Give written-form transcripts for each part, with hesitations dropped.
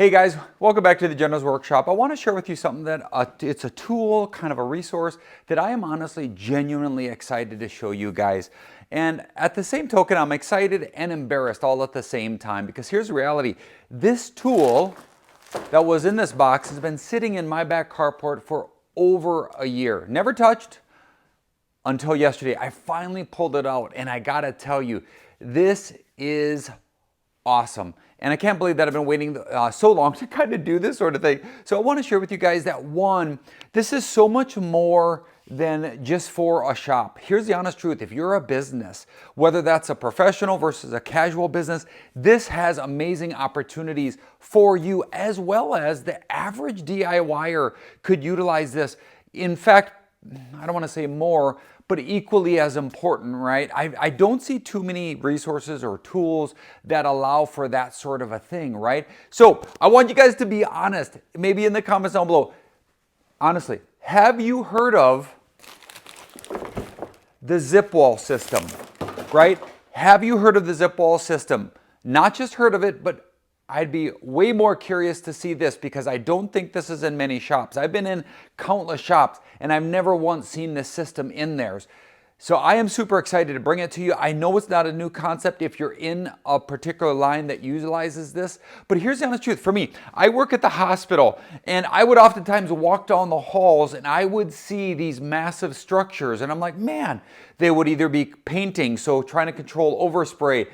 Hey guys, welcome back to the General's Workshop. I want to share with you something that it's a tool, kind of a resource that I am honestly genuinely excited to show you guys. And at the same token, I'm excited and embarrassed all at the same time, because here's the reality. This tool that was in this box has been sitting in my back carport for over a year. Never touched until yesterday. I finally pulled it out, and I gotta tell you, this is awesome. And I can't believe that I've been waiting so long to kind of do this sort of thing. So I want to share with you guys that one, this is so much more than just for a shop. Here's the honest truth. If you're a business, whether that's a professional versus a casual business, this has amazing opportunities for you, as well as the average DIYer could utilize this. In fact, I don't want to say more, but equally as important, right? I don't see too many resources or tools that allow for that sort of a thing, right? So I want you guys to be honest, maybe in the comments down below. Honestly, have you heard of the ZipWall system, right? Have you heard of the ZipWall system? Not just heard of it, but I'd be way more curious to see this, because I don't think this is in many shops. I've been in countless shops and I've never once seen this system in theirs. So I am super excited to bring it to you. I know it's not a new concept if you're in a particular line that utilizes this, but here's the honest truth. For me, I work at the hospital, and I would oftentimes walk down the halls and I would see these massive structures, and I'm like, man, they would either be painting, so trying to control overspray,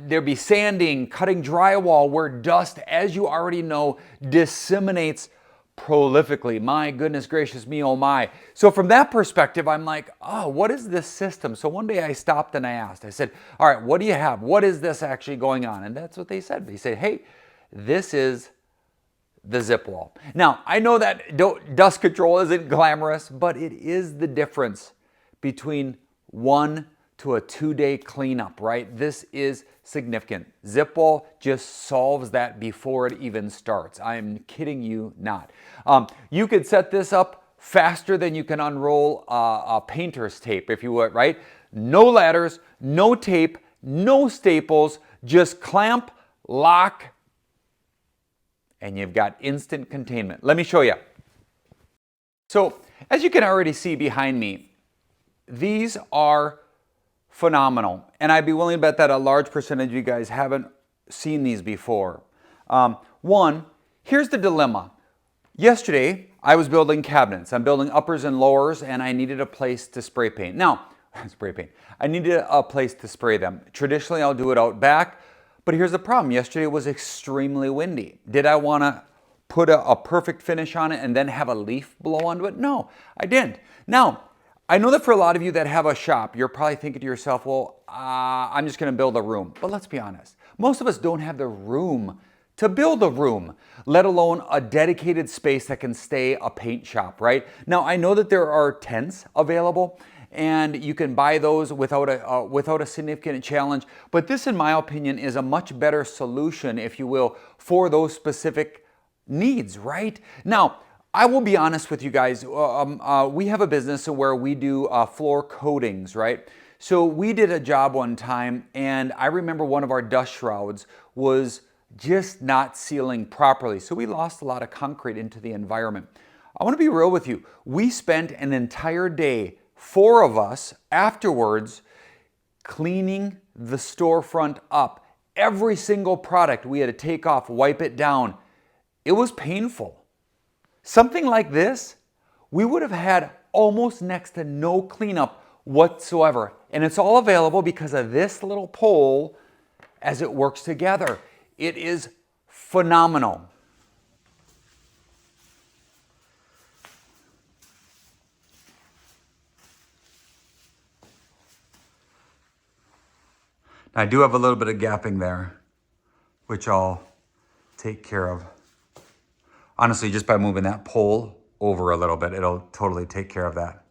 there'd be sanding, cutting drywall, where dust, as you already know, disseminates prolifically. My goodness gracious me, oh my. So from that perspective, I'm like, oh, what is this system? So one day I stopped and I asked, I said, all right, what do you have? What is this actually going on? And that's what they said. They said, hey, this is the ZipWall. Now, I know that dust control isn't glamorous, but it is the difference between 1 to a 2-day cleanup, right? This is significant. ZipWall just solves that before it even starts. I am kidding you not. You could set this up faster than you can unroll a painter's tape, if you would, right? No ladders, no tape, no staples, just clamp, lock, and you've got instant containment. Let me show you. So, as you can already see behind me, these are phenomenal, and I'd be willing to bet that a large percentage of you guys haven't seen these before. One, here's the dilemma. Yesterday, I was building cabinets. I'm building uppers and lowers, and I needed a place to spray paint. Now, I needed a place to spray them. Traditionally, I'll do it out back, but here's the problem. Yesterday was extremely windy. Did I want to put a perfect finish on it and then have a leaf blow onto it? No, I didn't. Now, I know that for a lot of you that have a shop, you're probably thinking to yourself, well, I'm just going to build a room. But let's be honest. Most of us don't have the room to build a room, let alone a dedicated space that can stay a paint shop, right? Now, I know that there are tents available, and you can buy those without a significant challenge. But this, in my opinion, is a much better solution, if you will, for those specific needs, right? Now, I will be honest with you guys. We have a business where we do floor coatings, right? So we did a job one time, and I remember one of our dust shrouds was just not sealing properly. So we lost a lot of concrete into the environment. I want to be real with you. We spent an entire day, 4 of us, afterwards, cleaning the storefront up. Every single product we had to take off, wipe it down. It was painful. Something like this, we would have had almost next to no cleanup whatsoever. And it's all available because of this little pole as it works together. It is phenomenal. I do have a little bit of gapping there, which I'll take care of. Honestly, just by moving that pole over a little bit, it'll totally take care of that.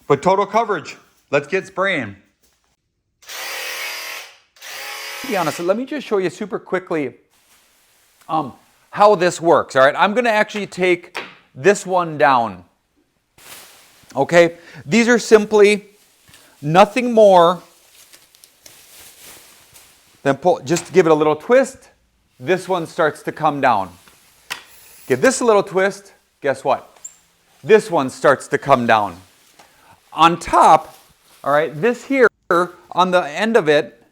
But total coverage, let's get spraying. To be honest, let me just show you super quickly how this works, all right? I'm gonna actually take this one down, okay? These are simply nothing more then pull, just give it a little twist, this one starts to come down. Give this a little twist, guess what? This one starts to come down. On top, all right, this here, on the end of it,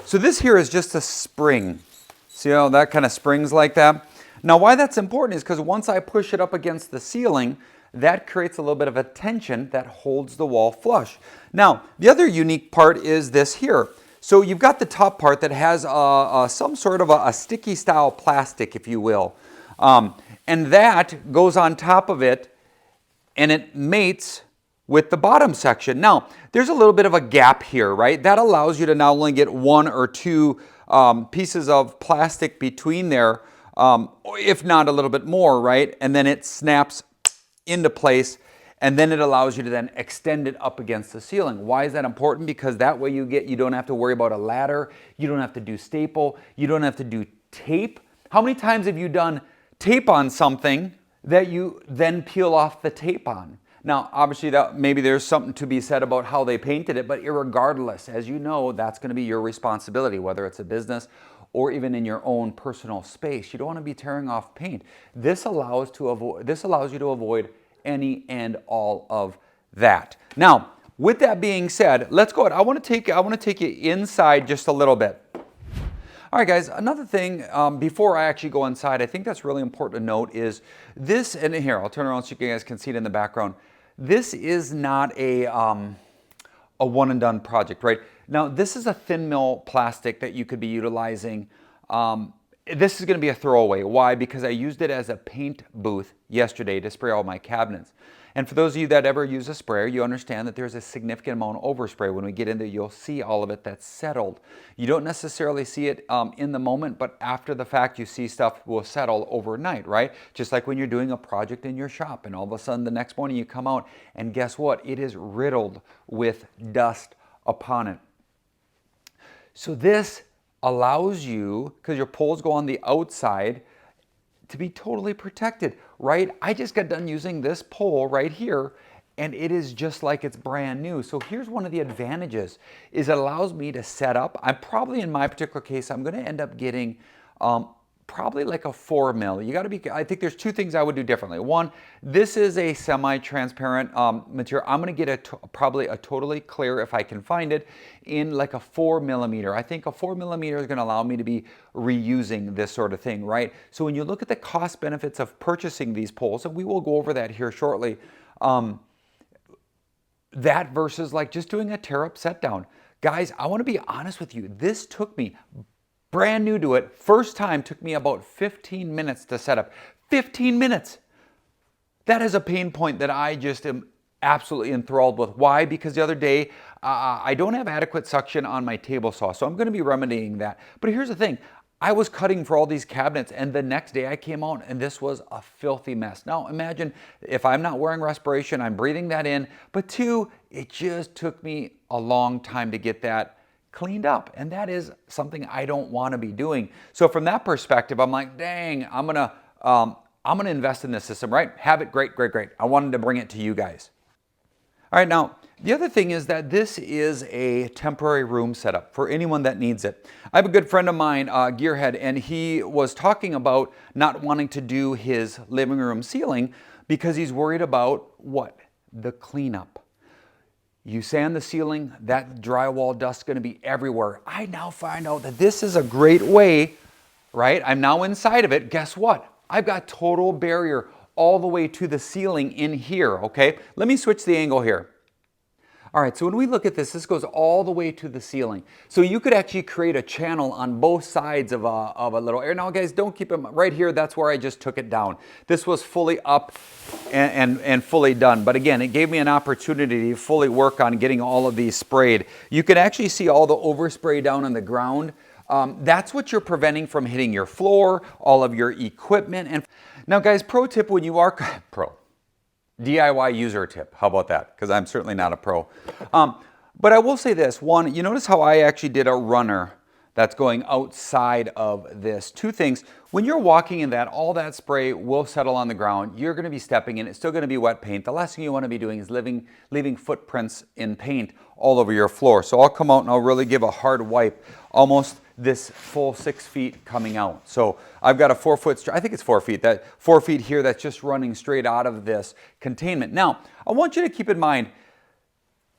so this here is just a spring. See how that kind of springs like that? Now why that's important is because once I push it up against the ceiling, that creates a little bit of a tension that holds the wall flush. Now, the other unique part is this here. So you've got the top part that has some sort of a sticky style plastic, if you will. And that goes on top of it and it mates with the bottom section. Now, there's a little bit of a gap here, right? That allows you to not only get one or two pieces of plastic between there, if not a little bit more, right? And then it snaps into place, and then it allows you to then extend it up against the ceiling. Why is that important? Because that way you don't have to worry about a ladder, you don't have to do staple, you don't have to do tape. How many times have you done tape on something that you then peel off the tape on? Now, obviously, maybe there's something to be said about how they painted it, but irregardless, as you know, that's going to be your responsibility, whether it's a business or even in your own personal space. You don't want to be tearing off paint. This allows you to avoid any and all of that. Now, with that being said, let's go ahead. I want to take you inside just a little bit. All right, guys, another thing, before I actually go inside, I think that's really important to note is this, and here, I'll turn around so you guys can see it in the background. This is not a one and done project, right? Now, this is a thin mill plastic that you could be utilizing. This is going to be a throwaway. Why? Because I used it as a paint booth yesterday to spray all my cabinets. And for those of you that ever use a sprayer, you understand that there's a significant amount of overspray. When we get in there, you'll see all of it that's settled. You don't necessarily see it in the moment, but after the fact, you see stuff will settle overnight, right? Just like when you're doing a project in your shop and all of a sudden the next morning you come out and guess what? It is riddled with dust upon it. So this allows you, because your poles go on the outside, to be totally protected, right? I just got done using this pole right here and it is just like it's brand new. So here's one of the advantages is it allows me to set up. I'm probably, in my particular case, I'm going to end up getting probably like a 4 mil. You got to be, I think there's two things I would do differently. One, this is a semi-transparent material. I'm going to get probably a totally clear, if I can find it, in like a 4 millimeter. I think a 4 millimeter is going to allow me to be reusing this sort of thing, right? So when you look at the cost benefits of purchasing these poles, and we will go over that here shortly, that versus like just doing a tear up set down. Guys, I want to be honest with you. This took me, brand new to it, first time took me about 15 minutes to set up. 15 minutes. That is a pain point that I just am absolutely enthralled with. Why? Because the other day, I don't have adequate suction on my table saw, so I'm going to be remedying that. But here's the thing. I was cutting for all these cabinets and the next day I came out and this was a filthy mess. Now imagine if I'm not wearing respiration, I'm breathing that in, but two, it just took me a long time to get that cleaned up, and that is something I don't want to be doing. So from that perspective, I'm like, dang, I'm gonna invest in this system, right? Have it, great, great, great. I wanted to bring it to you guys. All right, now the other thing is that this is a temporary room setup for anyone that needs it. I have a good friend of mine, Gearhead, and he was talking about not wanting to do his living room ceiling because he's worried about what? The cleanup. You sand the ceiling, that drywall dust is going to be everywhere. I now find out that this is a great way, right? I'm now inside of it. Guess what? I've got total barrier all the way to the ceiling in here, okay? Let me switch the angle here. All right, so when we look at this, this goes all the way to the ceiling. So you could actually create a channel on both sides of a little area. Now guys, don't keep them right here. That's where I just took it down. This was fully up and fully done. But again, it gave me an opportunity to fully work on getting all of these sprayed. You can actually see all the overspray down on the ground. That's what you're preventing from hitting your floor, all of your equipment. And now guys, pro tip when you are, DIY user tip. How about that? Because I'm certainly not a pro. But I will say this. One, you notice how I actually did a runner that's going outside of this. Two things, when you're walking in that, all that spray will settle on the ground. You're gonna be stepping in, it's still gonna be wet paint. The last thing you wanna be doing is leaving footprints in paint all over your floor. So I'll come out and I'll really give a hard wipe, almost this full 6 feet coming out. So I've got a 4 foot, I think it's 4 feet, that 4 feet here that's just running straight out of this containment. Now, I want you to keep in mind,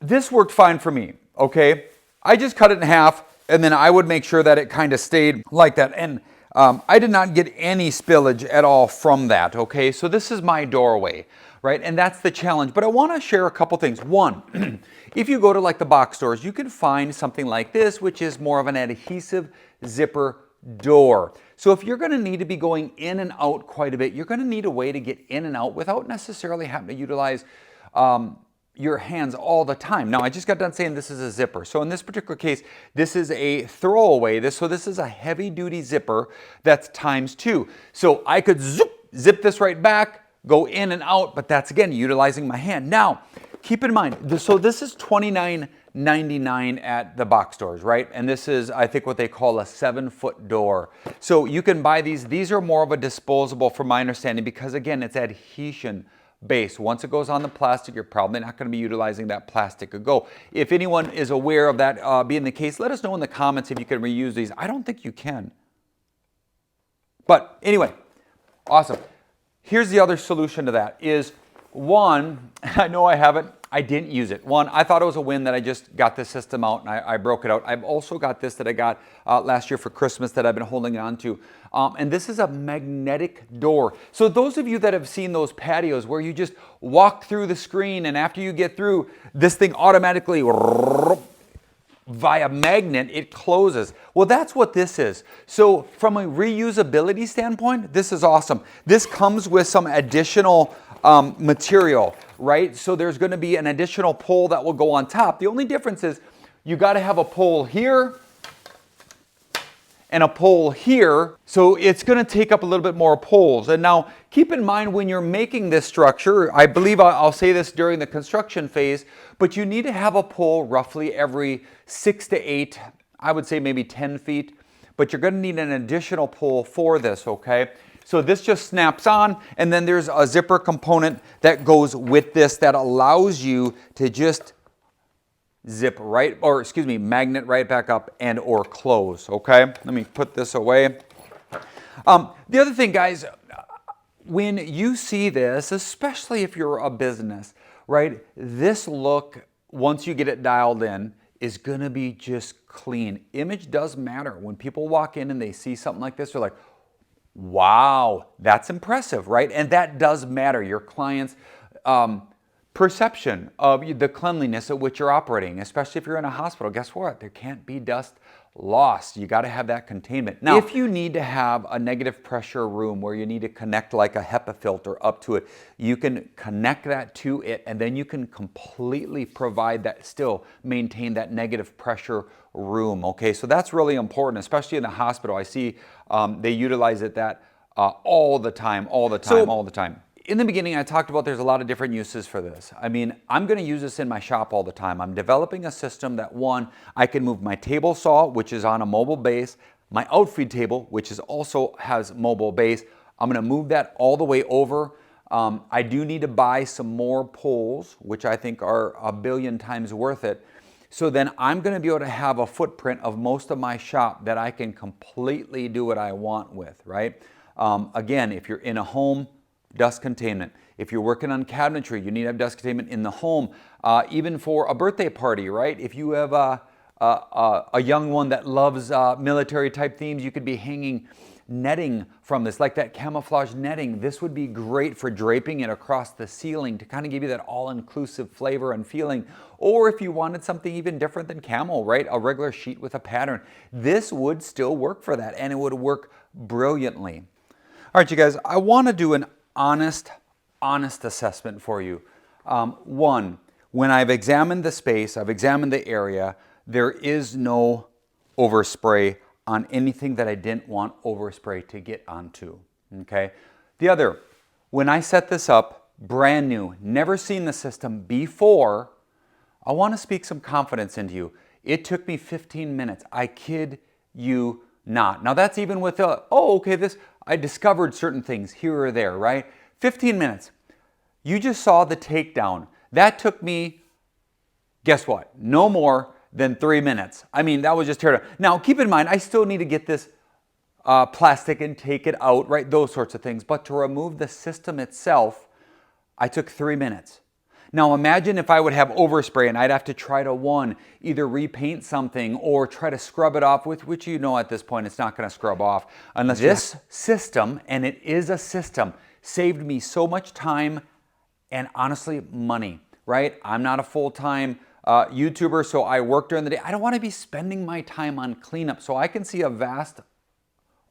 this worked fine for me, okay? I just cut it in half, and then I would make sure that it kind of stayed like that. And I did not get any spillage at all from that, okay? So this is my doorway, right? And that's the challenge. But I want to share a couple things. One, if you go to like the box stores, you can find something like this, which is more of an adhesive zipper door. So if you're going to need to be going in and out quite a bit, you're going to need a way to get in and out without necessarily having to utilize your hands all the time. Now, I just got done saying this is a zipper. So in this particular case, this is a throwaway. So this is a heavy duty zipper that's ×2. So I could zip this right back, go in and out, but that's again, utilizing my hand. Now, keep in mind, so this is $29.99 at the box stores, right? And this is, I think, what they call a 7-foot door. So you can buy these. These are more of a disposable from my understanding because again, it's adhesion base. Once it goes on the plastic, you're probably not going to be utilizing that plastic ago. If anyone is aware of that being the case, let us know in the comments if you can reuse these. I don't think you can. But anyway, awesome. Here's the other solution to that is one, I know I haven't, I didn't use it. One, I thought it was a win that I just got this system out and I broke it out. I've also got this that I got last year for Christmas that I've been holding on to. And this is a magnetic door. So those of you that have seen those patios where you just walk through the screen and after you get through, this thing automatically via magnet, it closes. Well, that's what this is. So from a reusability standpoint, this is awesome. This comes with some additional material, right? So there's going to be an additional pole that will go on top. The only difference is you got to have a pole here and a pole here. So it's going to take up a little bit more poles. And now keep in mind when you're making this structure, I believe I'll say this during the construction phase, but you need to have a pole roughly every 6 to 8, I would say maybe 10 feet, but you're going to need an additional pole for this, okay? So this just snaps on, and then there's a zipper component that goes with this that allows you to just zip right, or excuse me, magnet right back up and or close, okay? Let me put this away. The other thing, guys, when you see this, especially if you're a business, right, this look, once you get it dialed in, is gonna be just clean. Image does matter. When people walk in and they see something like this, they're like, wow, that's impressive, right? And that does matter. Your client's perception of the cleanliness at which you're operating, especially if you're in a hospital. Guess what? There can't be dust lost. You got to have that containment. Now, if you need to have a negative pressure room where you need to connect like a HEPA filter up to it, you can connect that to it and then you can completely provide that, still maintain that negative pressure room. Okay, so that's really important, especially in the hospital. I see they utilize it all the time. In the beginning, I talked about there's a lot of different uses for this. I mean, I'm going to use this in my shop all the time. I'm developing a system that, one, I can move my table saw, which is on a mobile base, my outfeed table, which is also has mobile base. I'm going to move that all the way over. I do need to buy some more poles, which I think are a billion times worth it. So then I'm going to be able to have a footprint of most of my shop that I can completely do what I want with, right? Again, if you're in a home, dust containment. If you're working on cabinetry, you need to have dust containment in the home. Even for a birthday party, right? If you have a young one that loves military type themes, you could be hanging netting from this, like that camouflage netting. This would be great for draping it across the ceiling to kind of give you that all-inclusive flavor and feeling. Or if you wanted something even different than camo, right? A regular sheet with a pattern. This would still work for that, and it would work brilliantly. All right, you guys, I want to do an honest assessment for you. One, when I've examined the space, I've examined the area, there is no overspray on anything that I didn't want overspray to get onto, okay? The other, when I set this up, brand new, never seen the system before, I want to speak some confidence into you. It took me 15 minutes. I kid you not. Now that's even with I discovered certain things here or there, right? 15 minutes. You just saw the takedown. That took me, guess what? No more than 3 minutes. I mean, that was just tear down. Now, keep in mind, I still need to get this plastic and take it out, right? Those sorts of things. But to remove the system itself, I took 3 minutes. Now imagine if I would have overspray and I'd have to try to either repaint something or try to scrub it off, which you know at this point it's not going to scrub off unless this system, and it is a system, saved me so much time and honestly money, right? I'm not a full-time YouTuber, so I work during the day. I don't want to be spending my time on cleanup, so I can see a vast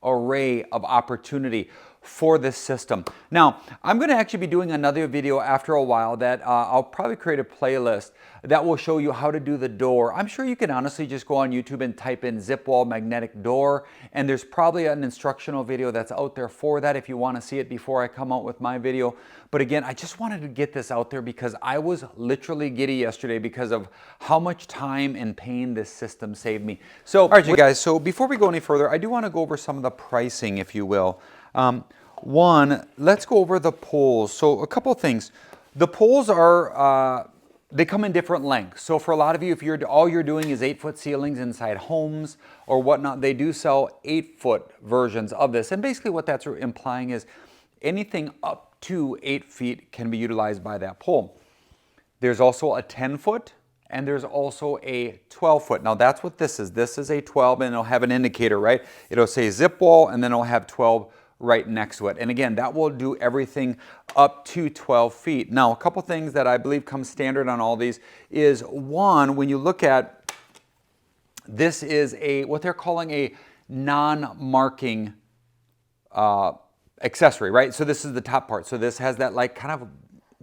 array of opportunity for this system. Now, I'm going to actually be doing another video after a while that I'll probably create a playlist that will show you how to do the door. I'm sure you can honestly just go on YouTube and type in ZipWall magnetic door, and there's probably an instructional video that's out there for that if you want to see it before I come out with my video. But again, I just wanted to get this out there because I was literally giddy yesterday because of how much time and pain this system saved me. So, all right, you guys, so before we go any further, I do want to go over some of the pricing, if you will. One, let's go over the poles. So a couple of things. The poles are, they come in different lengths. So for a lot of you, if all you're doing is 8-foot ceilings inside homes or whatnot, they do sell 8-foot versions of this. And basically what that's implying is anything up to 8 feet can be utilized by that pole. There's also a 10-foot and there's also a 12-foot. Now that's what this is. This is a 12 and it'll have an indicator, right? It'll say ZipWall and then it'll have 12 right next to it. And again, that will do everything up to 12 feet. Now, a couple things that I believe come standard on all these is one, when you look at, this is what they're calling a non-marking accessory, right? So this is the top part. So this has that like kind of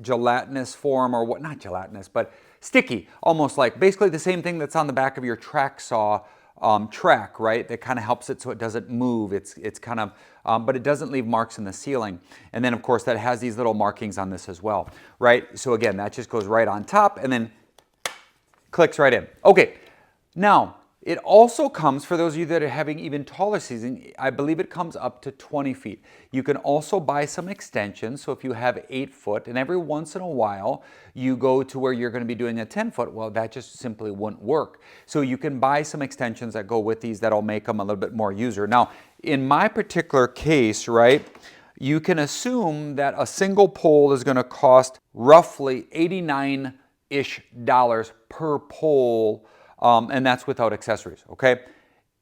gelatinous form or what, not gelatinous, but sticky, almost like basically the same thing that's on the back of your track saw track, right? That kind of helps it so it doesn't move. It's kind of, but it doesn't leave marks in the ceiling. And then of course that has these little markings on this as well, right? So again, that just goes right on top and then clicks right in. Okay, now it also comes, for those of you that are having even taller seating, I believe it comes up to 20 feet. You can also buy some extensions. So if you have 8 foot and every once in a while you go to where you're going to be doing a 10 foot, well, that just simply wouldn't work. So you can buy some extensions that go with these that'll make them a little bit more user. Now, in my particular case, right, you can assume that a single pole is going to cost roughly $89-ish per pole. And that's without accessories, okay?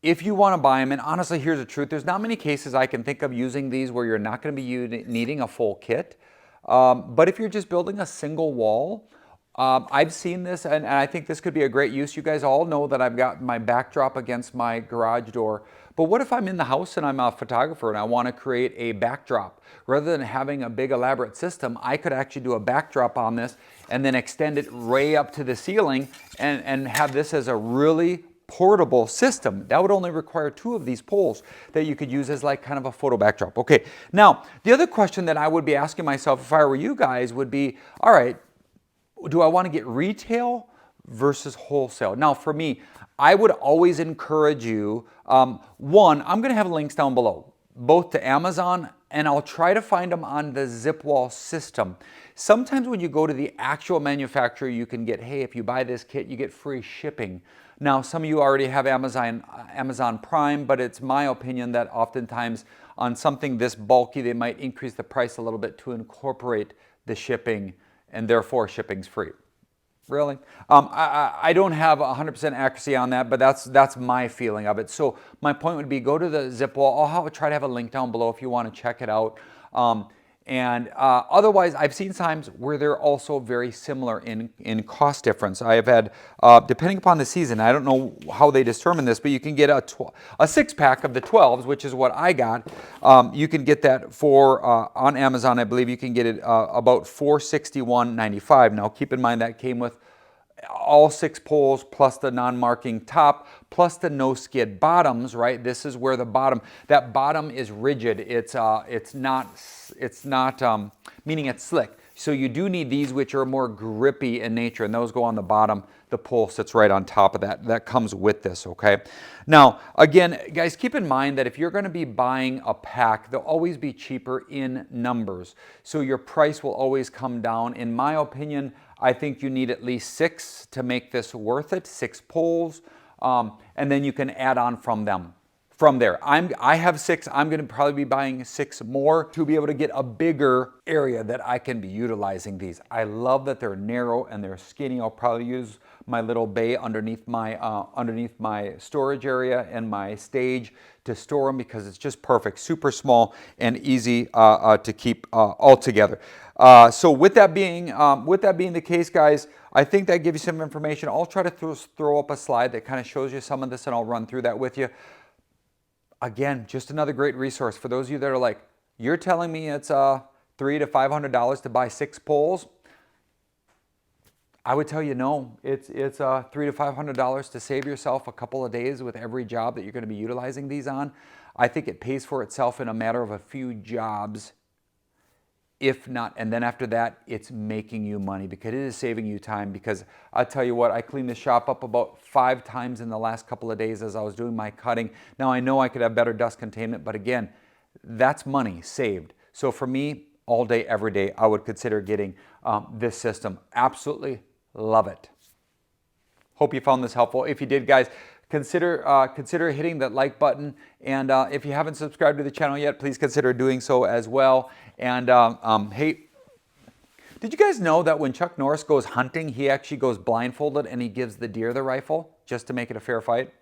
If you want to buy them, and honestly, here's the truth, there's not many cases I can think of using these where you're not going to be needing a full kit. But if you're just building a single wall, I've seen this, and I think this could be a great use. You guys all know that I've got my backdrop against my garage door. But what if I'm in the house and I'm a photographer and I want to create a backdrop? Rather than having a big elaborate system, I could actually do a backdrop on this and then extend it way up to the ceiling and have this as a really portable system. That would only require 2 of these poles that you could use as like kind of a photo backdrop. Okay, now the other question that I would be asking myself if I were you guys would be, all right, do I want to get retail versus wholesale? Now for me, I would always encourage you, one, I'm going to have links down below, both to Amazon, and I'll try to find them on the ZipWall system. Sometimes when you go to the actual manufacturer, you can get, hey, if you buy this kit, you get free shipping. Now, some of you already have Amazon Prime, but it's my opinion that oftentimes on something this bulky, they might increase the price a little bit to incorporate the shipping, and therefore shipping's free. Really? I don't have 100% accuracy on that, but that's my feeling of it. So my point would be go to the ZipWall. I'll try to have a link down below if you want to check it out. Otherwise, I've seen times where they're also very similar in cost difference. I have had, depending upon the season, I don't know how they determine this, but you can get a 6-pack of the 12s, which is what I got. You can get that for, on Amazon, I believe you can get it about $461.95. Now, keep in mind that came with all 6 poles plus the non-marking top plus the no skid bottoms, right? This is where the bottom, that bottom is rigid. It's not meaning it's slick. So you do need these which are more grippy in nature, and those go on the bottom the pole sits right on top of that. That comes with this, okay? Now, again, guys, keep in mind that if you're gonna be buying a pack, they'll always be cheaper in numbers. So your price will always come down. In my opinion, I think you need at least 6 to make this worth it, 6 poles, and then you can add on from them. From there, I have 6. I'm going to probably be buying 6 more to be able to get a bigger area that I can be utilizing these. I love that they're narrow and they're skinny. I'll probably use my little bay underneath my storage area and my stage to store them because it's just perfect, super small and easy to keep all together. So with that being the case, guys, I think that gives you some information. I'll try to throw up a slide that kind of shows you some of this, and I'll run through that with you. Again, just another great resource for those of you that are like, you're telling me it's $300 to $500 to buy 6 poles. I would tell you no. It's $300 to $500 to save yourself a couple of days with every job that you're going to be utilizing these on. I think it pays for itself in a matter of a few jobs, if not, and then after that, it's making you money because it is saving you time. Because I'll tell you what, I cleaned the shop up about 5 times in the last couple of days as I was doing my cutting. Now I know I could have better dust containment, but again, that's money saved. So for me, all day, every day, I would consider getting this system. Absolutely love it. Hope you found this helpful. If you did, guys, consider hitting that like button, and if you haven't subscribed to the channel yet, please consider doing so as well. And hey, did you guys know that when Chuck Norris goes hunting, he actually goes blindfolded and he gives the deer the rifle just to make it a fair fight?